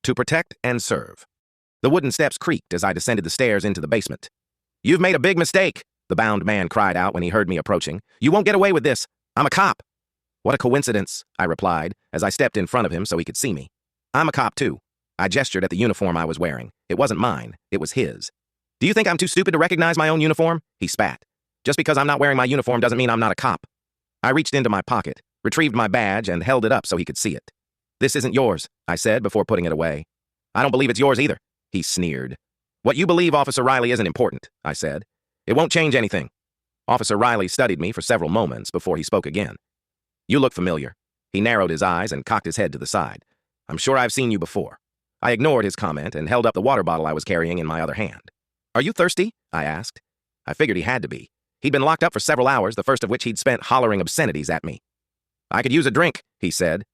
to protect and serve. The wooden steps creaked as I descended the stairs into the basement. "You've made a big mistake," the bound man cried out when he heard me approaching. "You won't get away with this. I'm a cop." "What a coincidence," I replied as I stepped in front of him so he could see me. "I'm a cop, too." I gestured at the uniform I was wearing. It wasn't mine. It was his. "Do you think I'm too stupid to recognize my own uniform?" He spat. "Just because I'm not wearing my uniform doesn't mean I'm not a cop." I reached into my pocket, retrieved my badge, and held it up so he could see it. "This isn't yours," I said before putting it away. "I don't believe it's yours either," he sneered. "What you believe, Officer Riley, isn't important," I said. "It won't change anything." Officer Riley studied me for several moments before he spoke again. "You look familiar." He narrowed his eyes and cocked his head to the side. "I'm sure I've seen you before." I ignored his comment and held up the water bottle I was carrying in my other hand. "Are you thirsty?" I asked. I figured he had to be. He'd been locked up for several hours, the first of which he'd spent hollering obscenities at me. "I could use a drink," he said.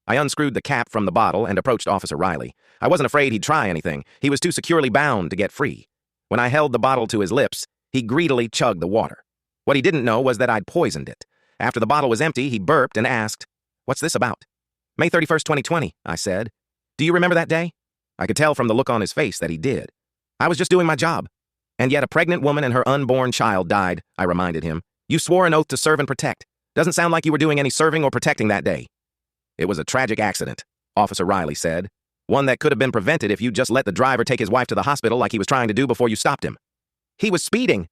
I unscrewed the cap from the bottle and approached Officer Riley. I wasn't afraid he'd try anything. He was too securely bound to get free. When I held the bottle to his lips, he greedily chugged the water. What he didn't know was that I'd poisoned it. After the bottle was empty, he burped and asked, "What's this about?" "May 31st, 2020, I said. "Do you remember that day?" I could tell from the look on his face that he did. "I was just doing my job." "And yet a pregnant woman and her unborn child died," I reminded him. "You swore an oath to serve and protect. Doesn't sound like you were doing any serving or protecting that day." "It was a tragic accident," Officer Riley said. "One that could have been prevented if you just let the driver take his wife to the hospital like he was trying to do before you stopped him." "He was speeding."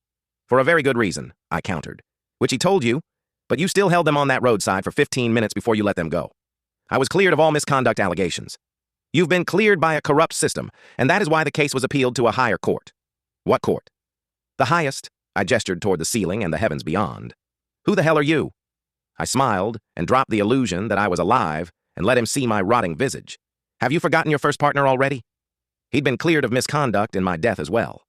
"For a very good reason," I countered. "Which he told you, but you still held them on that roadside for 15 minutes before you let them go. I was cleared of all misconduct allegations. You've been cleared by a corrupt system, and that is why the case was appealed to a higher court." "What court?" "The highest," I gestured toward the ceiling and the heavens beyond. "Who the hell are you?" I smiled and dropped the illusion that I was alive and let him see my rotting visage. "Have you forgotten your first partner already?" He'd been cleared of misconduct in my death as well.